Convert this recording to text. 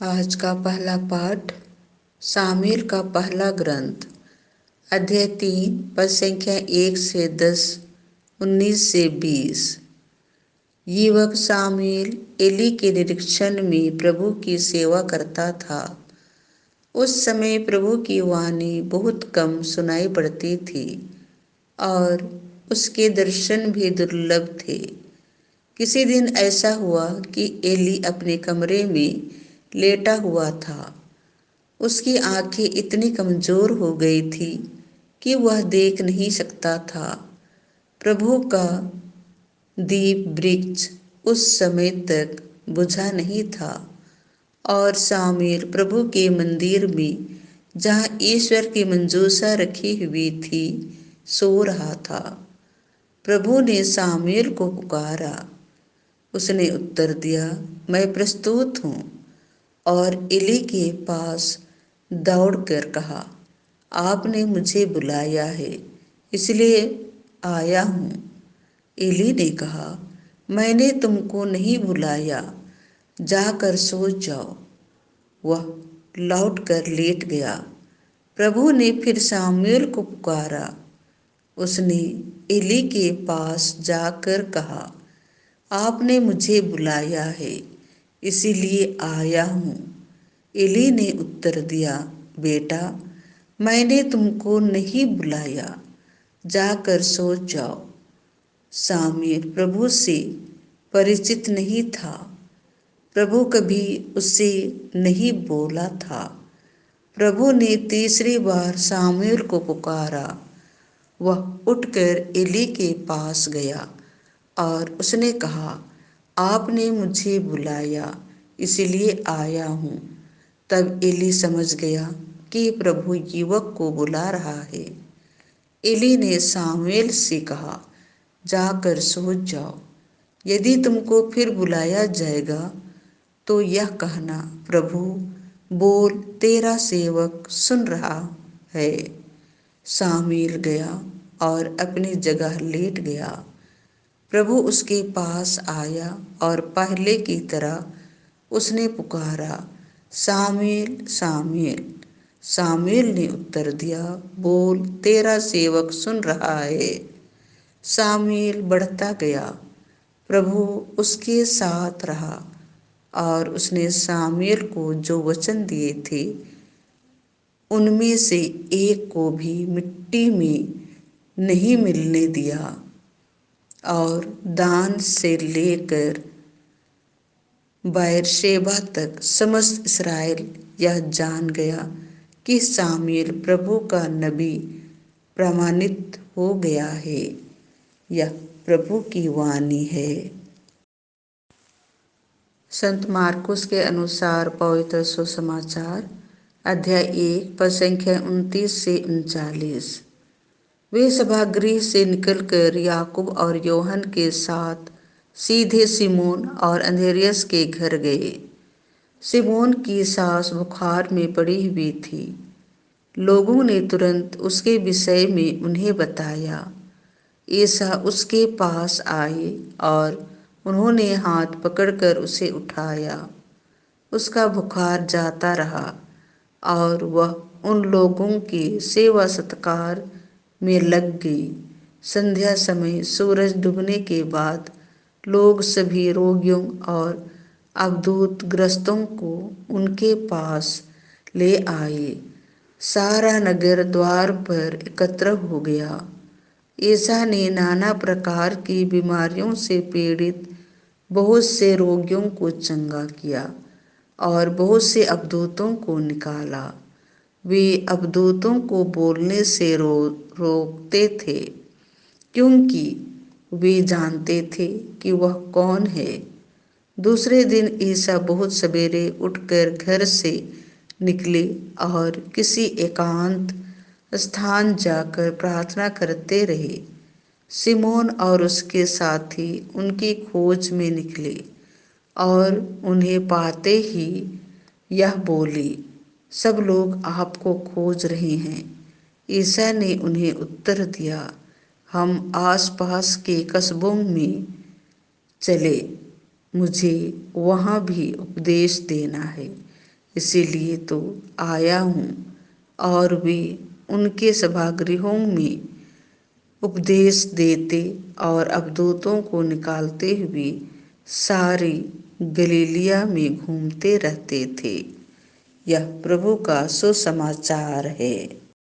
आज का पहला पाठ सामुएल का पहला ग्रंथ अध्याय 3 पद संख्या 1 से 10, 19 से 20। युवक सामुएल एली के निरीक्षण में प्रभु की सेवा करता था। उस समय प्रभु की वाणी बहुत कम सुनाई पड़ती थी और उसके दर्शन भी दुर्लभ थे। किसी दिन ऐसा हुआ कि एली अपने कमरे में लेटा हुआ था। उसकी आंखें इतनी कमजोर हो गई थी कि वह देख नहीं सकता था। प्रभु का दीप वृक्ष उस समय तक बुझा नहीं था और सामुएल प्रभु के मंदिर में, जहाँ ईश्वर की मंजूषा रखी हुई थी, सो रहा था। प्रभु ने सामुएल को पुकारा। उसने उत्तर दिया, मैं प्रस्तुत हूँ। और एली के पास दौड़कर कहा, आपने मुझे बुलाया है, इसलिए आया हूँ। एली ने कहा, मैंने तुमको नहीं बुलाया, जाकर सो जाओ। वह लौटकर लेट गया। प्रभु ने फिर सामुएल को पुकारा। उसने एली के पास जाकर कहा, आपने मुझे बुलाया है, इसीलिए आया हूँ। एली ने उत्तर दिया, बेटा, मैंने तुमको नहीं बुलाया, जाकर सो जाओ। सामुएल प्रभु से परिचित नहीं था। प्रभु कभी उससे नहीं बोला था। प्रभु ने तीसरी बार सामुएल को पुकारा। वह उठकर एली के पास गया और उसने कहा, आपने मुझे बुलाया, इसलिए आया हूँ। तब एली समझ गया कि प्रभु युवक को बुला रहा है। एली ने सामुएल से कहा, जाकर सो जाओ। यदि तुमको फिर बुलाया जाएगा तो यह कहना, प्रभु बोल, तेरा सेवक सुन रहा है। सामुएल गया और अपनी जगह लेट गया। प्रभु उसके पास आया और पहले की तरह उसने पुकारा, सामुएल, सामुएल। सामुएल ने उत्तर दिया, बोल, तेरा सेवक सुन रहा है। सामुएल बढ़ता गया। प्रभु उसके साथ रहा और उसने सामुएल को जो वचन दिए थे, उनमें से एक को भी मिट्टी में नहीं मिलने दिया। और दान से लेकर बेर्शेबा तक समस्त इस्राएल यह जान गया कि सामुएल प्रभु का नबी प्रमाणित हो गया है। यह प्रभु की वाणी है। संत मार्कुस के अनुसार पवित्र सुसमाचार अध्याय 1 पद संख्या 29 से 39। वे सभागृह से निकलकर याकूब और योहन के साथ सीधे सिमोन और अंद्रियास के घर गए। सिमोन की सास बुखार में पड़ी हुई थी। लोगों ने तुरंत उसके विषय में उन्हें बताया। ईसा उसके पास आए और उन्होंने हाथ पकड़कर उसे उठाया। उसका बुखार जाता रहा और वह उन लोगों की सेवा सत्कार में लग गई। संध्या समय सूरज डूबने के बाद लोग सभी रोगियों और अवधूत ग्रस्तों को उनके पास ले आए। सारा नगर द्वार पर एकत्र हो गया। ईसा ने नाना प्रकार की बीमारियों से पीड़ित बहुत से रोगियों को चंगा किया और बहुत से अवधूतों को निकाला। वे अवधूतों को बोलने से रोकते थे, क्योंकि वे जानते थे कि वह कौन है। दूसरे दिन ईसा बहुत सवेरे उठकर घर से निकले और किसी एकांत स्थान जाकर प्रार्थना करते रहे। सिमोन और उसके साथी उनकी खोज में निकले और उन्हें पाते ही यह बोली, सब लोग आपको खोज रहे हैं। ईसा ने उन्हें उत्तर दिया, हम आसपास के कस्बों में चले, मुझे वहाँ भी उपदेश देना है, इसीलिए तो आया हूँ। और वे उनके सभागृहों में उपदेश देते और अवधूतों को निकालते हुए सारी गलीलिया में घूमते रहते थे। यह प्रभु का सुसमाचार है।